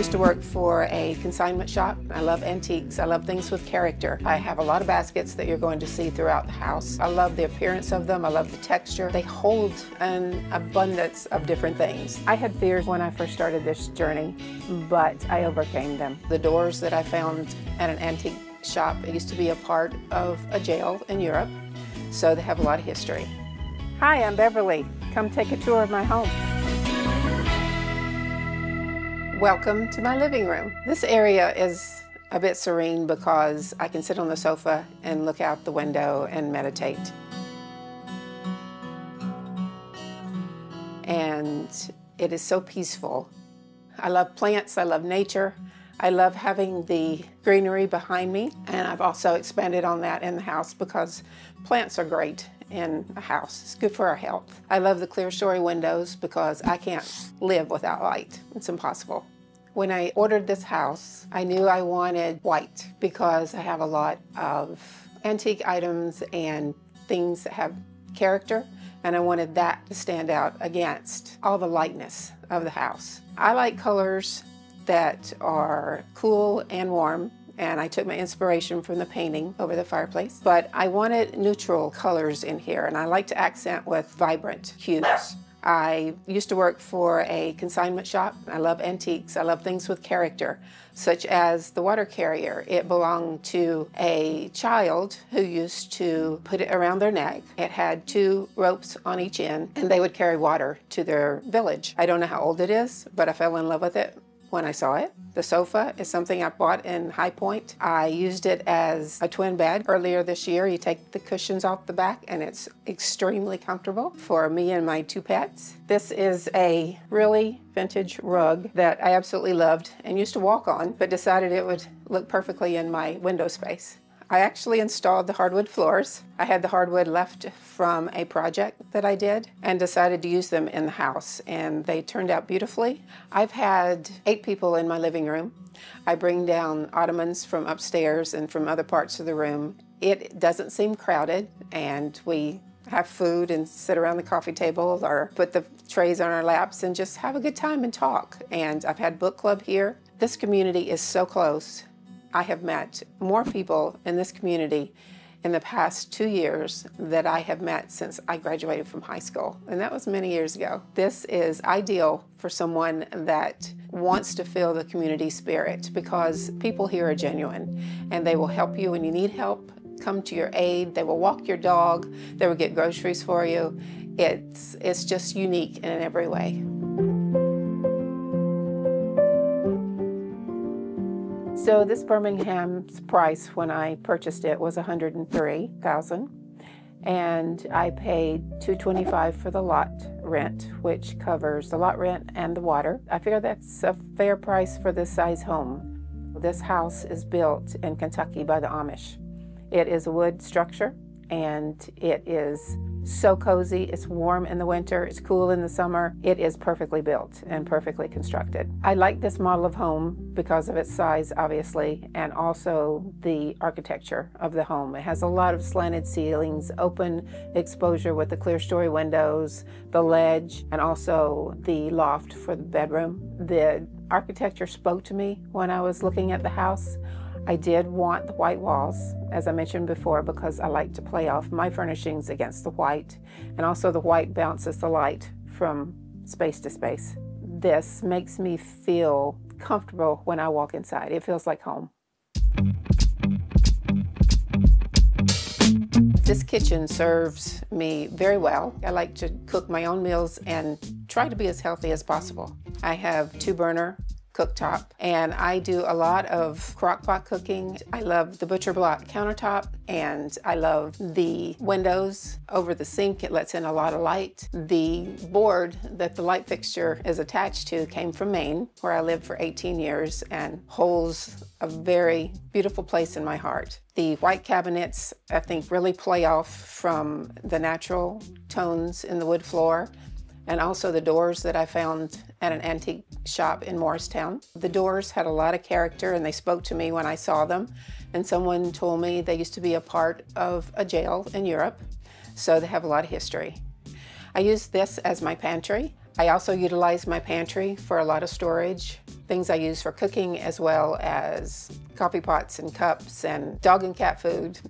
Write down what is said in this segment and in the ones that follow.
used to work for a consignment shop. I love antiques. I love things with character. I have a lot of baskets that you're going to see throughout the house. I love the appearance of them. I love the texture. They hold an abundance of different things. I had fears when I first started this journey, but I overcame them. The doors that I found at an antique shop used to be a part of a jail in Europe, so they have a lot of history. Hi, I'm Beverly. Come take a tour of my home. Welcome to my living room. This area is a bit serene because I can sit on the sofa and look out the window and meditate. And it is so peaceful. I love plants, I love nature. I love having the greenery behind me, and I've also expanded on that in the house because plants are great in a house. It's good for our health. I love the clerestory windows because I can't live without light. It's impossible. When I ordered this house, I knew I wanted white because I have a lot of antique items and things that have character, and I wanted that to stand out against all the lightness of the house. I like colors that are cool and warm, and I took my inspiration from the painting over the fireplace, but I wanted neutral colors in here, and I like to accent with vibrant hues. I used to work for a consignment shop. I love antiques. I love things with character, such as the water carrier. It belonged to a child who used to put it around their neck. It had 2 ropes on each end, and they would carry water to their village. I don't know how old it is, but I fell in love with it when I saw it. The sofa is something I bought in High Point. I used it as a twin bed earlier this year. You take the cushions off the back and it's extremely comfortable for me and my 2 pets. This is a really vintage rug that I absolutely loved and used to walk on, but decided it would look perfectly in my window space. I actually installed the hardwood floors. I had the hardwood left from a project that I did and decided to use them in the house, and they turned out beautifully. I've had 8 people in my living room. I bring down ottomans from upstairs and from other parts of the room. It doesn't seem crowded, and we have food and sit around the coffee table or put the trays on our laps and just have a good time and talk. And I've had book club here. This community is so close. I have met more people in this community in the past 2 years that I have met since I graduated from high school, and that was many years ago. This is ideal for someone that wants to feel the community spirit because people here are genuine and they will help you when you need help, come to your aid, they will walk your dog, they will get groceries for you. It's just unique in every way. So this Birmingham's price when I purchased it was $103,000, and I paid $225 for the lot rent, which covers the lot rent and the water. I figure that's a fair price for this size home. This house is built in Kentucky by the Amish. It is a wood structure, and it is so cozy. It's warm in the winter, it's cool in the summer. It is perfectly built and perfectly constructed. I like this model of home because of its size, obviously, and also the architecture of the home. It has a lot of slanted ceilings, open exposure with the clerestory windows, the ledge, and also the loft for the bedroom. The architecture spoke to me when I was looking at the house. I did want the white walls, as I mentioned before, because I like to play off my furnishings against the white, and also the white bounces the light from space to space. This makes me feel comfortable when I walk inside. It feels like home. This kitchen serves me very well. I like to cook my own meals and try to be as healthy as possible. I have 2-burner cooktop, and I do a lot of crock pot cooking. I love the butcher block countertop, and I love the windows over the sink. It lets in a lot of light. The board that the light fixture is attached to came from Maine, where I lived for 18 years, and holds a very beautiful place in my heart. The white cabinets, I think, really play off from the natural tones in the wood floor, and also the doors that I found at an antique shop in Morristown. The doors had a lot of character and they spoke to me when I saw them, and someone told me they used to be a part of a jail in Europe, so they have a lot of history. I use this as my pantry. I also utilize my pantry for a lot of storage, things I use for cooking as well as coffee pots and cups and dog and cat food.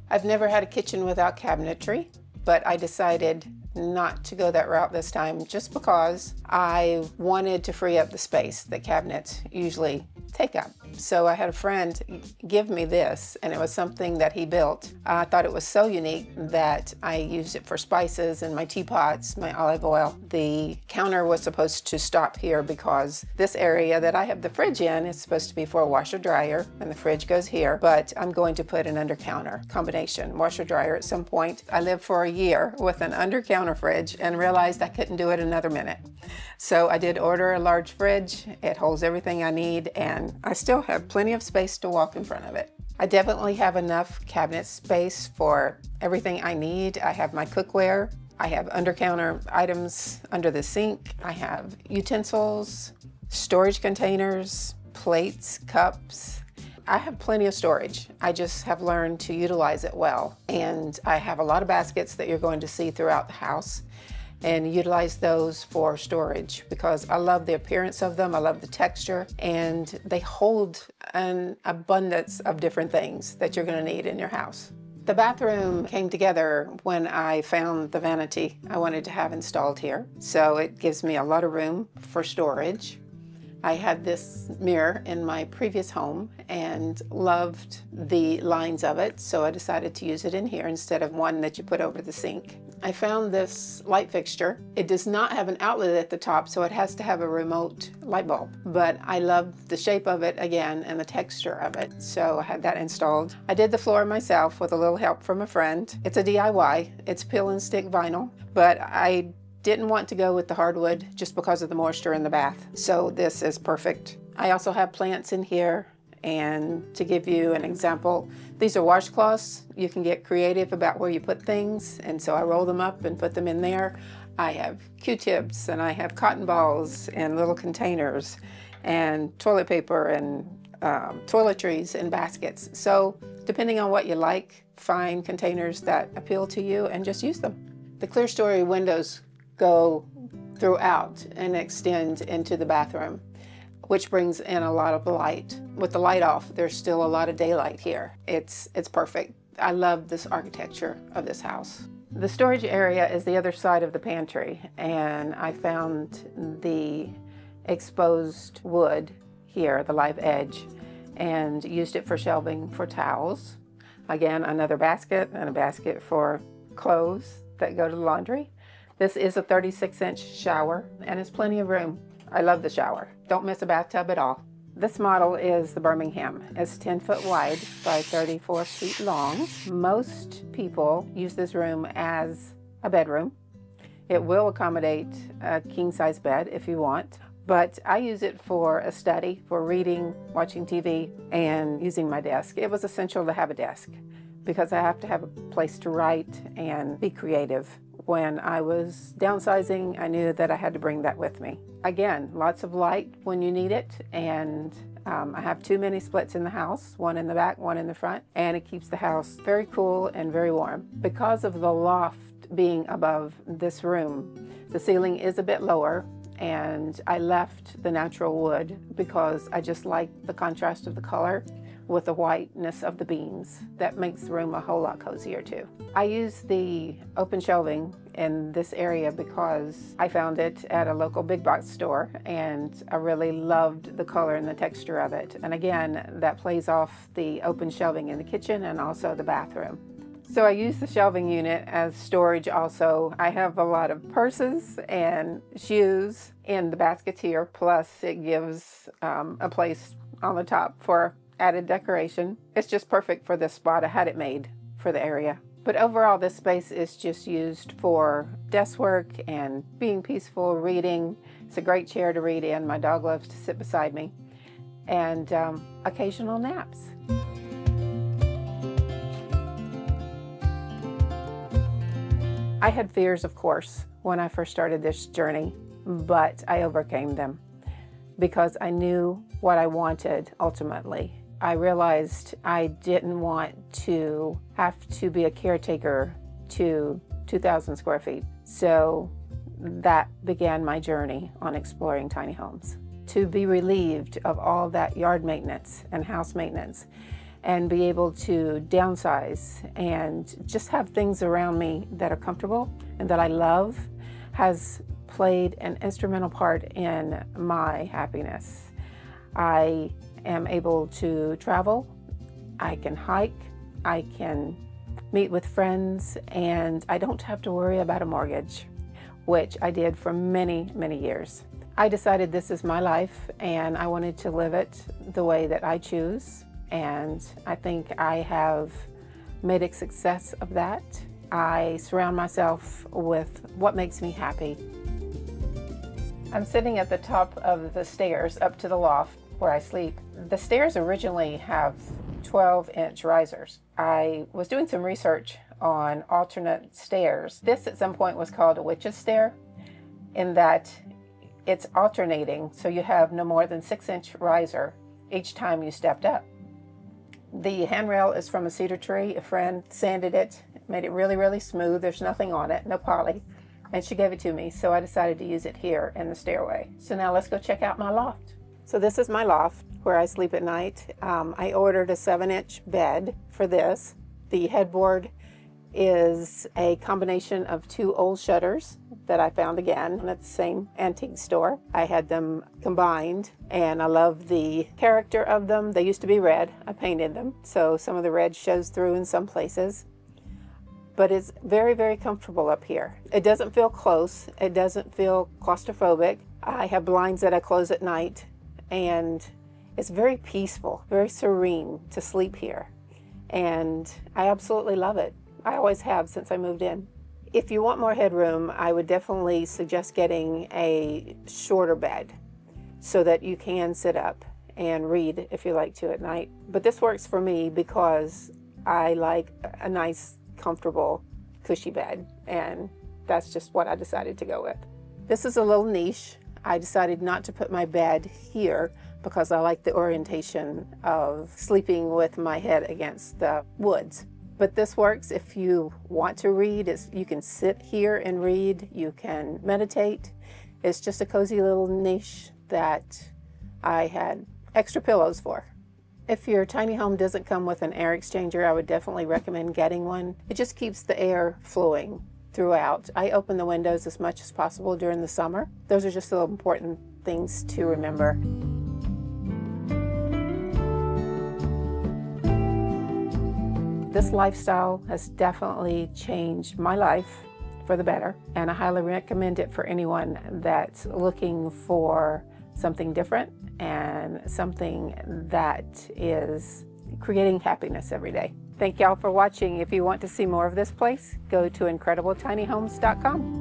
I've never had a kitchen without cabinetry, but I decided not to go that route this time just because I wanted to free up the space that cabinets usually take up. So I had a friend give me this, and it was something that he built. I thought it was so unique that I used it for spices and my teapots, my olive oil. The counter was supposed to stop here because this area that I have the fridge in is supposed to be for a washer dryer, and the fridge goes here, but I'm going to put an under counter combination washer dryer at some point. I lived for a year with an under counter fridge and realized I couldn't do it another minute. So I did order a large fridge. It holds everything I need, and I still have plenty of space to walk in front of it. I definitely have enough cabinet space for everything I need. I have my cookware. I have under counter items under the sink. I have utensils, storage containers, plates, cups. I have plenty of storage. I just have learned to utilize it well. And I have a lot of baskets that you're going to see throughout the house, and utilize those for storage because I love the appearance of them. I love the texture, and they hold an abundance of different things that you're going to need in your house. The bathroom came together when I found the vanity I wanted to have installed here. So it gives me a lot of room for storage. I had this mirror in my previous home and loved the lines of it, so I decided to use it in here instead of one that you put over the sink. I found this light fixture. It does not have an outlet at the top, so it has to have a remote light bulb, but I love the shape of it again and the texture of it, so I had that installed. I did the floor myself with a little help from a friend. It's a DIY. It's peel and stick vinyl, but I didn't want to go with the hardwood just because of the moisture in the bath, so this is perfect. I also have plants in here, and to give you an example, these are washcloths. You can get creative about where you put things, and so I roll them up and put them in there. I have Q-tips, and I have cotton balls in little containers, and toilet paper and toiletries in baskets. So depending on what you like, find containers that appeal to you and just use them. The clerestory windows go throughout and extend into the bathroom, which brings in a lot of light. With the light off, there's still a lot of daylight here. It's perfect. I love this architecture of this house. The storage area is the other side of the pantry, and I found the exposed wood here, the live edge, and used it for shelving for towels. Again, another basket and a basket for clothes that go to the laundry. This is a 36-inch shower, and it's plenty of room. I love the shower. Don't miss a bathtub at all. This model is the Birmingham. It's 10 foot wide by 34 feet long. Most people use this room as a bedroom. It will accommodate a king-size bed if you want, but I use it for a study, for reading, watching TV, and using my desk. It was essential to have a desk because I have to have a place to write and be creative. When I was downsizing, I knew that I had to bring that with me. Again, lots of light when you need it, and I have 2 mini splits in the house, one in the back, one in the front, and it keeps the house very cool and very warm. Because of the loft being above this room, the ceiling is a bit lower, and I left the natural wood because I just like the contrast of the color with the whiteness of the beams. That makes the room a whole lot cozier too. I use the open shelving in this area because I found it at a local big box store, and I really loved the color and the texture of it. And again, that plays off the open shelving in the kitchen and also the bathroom. So I use the shelving unit as storage also. I have a lot of purses and shoes in the baskets here, plus it gives a place on the top for added decoration. It's just perfect for this spot. I had it made for the area. But overall, this space is just used for desk work and being peaceful, reading. It's a great chair to read in. My dog loves to sit beside me. And occasional naps. I had fears, of course, when I first started this journey, but I overcame them because I knew what I wanted ultimately. I realized I didn't want to have to be a caretaker to 2,000 square feet. So that began my journey on exploring tiny homes. To be relieved of all that yard maintenance and house maintenance and be able to downsize and just have things around me that are comfortable and that I love has played an instrumental part in my happiness. I am able to travel, I can hike, I can meet with friends, and I don't have to worry about a mortgage, which I did for many, many years. I decided this is my life and I wanted to live it the way that I choose, and I think I have made a success of that. I surround myself with what makes me happy. I'm sitting at the top of the stairs up to the loft where I sleep. The stairs originally have 12-inch risers. I was doing some research on alternate stairs. This at some point was called a witch's stair, in that it's alternating, so you have no more than 6-inch riser each time you stepped up. The handrail is from a cedar tree. A friend sanded it, made it really, really smooth. There's nothing on it, no poly, and she gave it to me, so I decided to use it here in the stairway. So now let's go check out my loft. So this is my loft where I sleep at night. I ordered a 7-inch bed for this. The headboard is a combination of 2 old shutters that I found again at the same antique store. I had them combined and I love the character of them. They used to be red. I painted them, so some of the red shows through in some places. But it's very, very comfortable up here. It doesn't feel close. It doesn't feel claustrophobic. I have blinds that I close at night, and it's very peaceful, very serene to sleep here. And I absolutely love it. I always have since I moved in. If you want more headroom, I would definitely suggest getting a shorter bed so that you can sit up and read if you like to at night. But this works for me because I like a nice, comfortable, cushy bed, and that's just what I decided to go with. This is a little niche. I decided not to put my bed here because I like the orientation of sleeping with my head against the woods. But this works if you want to read. You can sit here and read. You can meditate. It's just a cozy little niche that I had extra pillows for. If your tiny home doesn't come with an air exchanger, I would definitely recommend getting one. It just keeps the air flowing throughout. I open the windows as much as possible during the summer. Those are just little important things to remember. This lifestyle has definitely changed my life for the better, and I highly recommend it for anyone that's looking for something different and something that is creating happiness every day. Thank y'all for watching. If you want to see more of this place, go to IncredibleTinyHomes.com.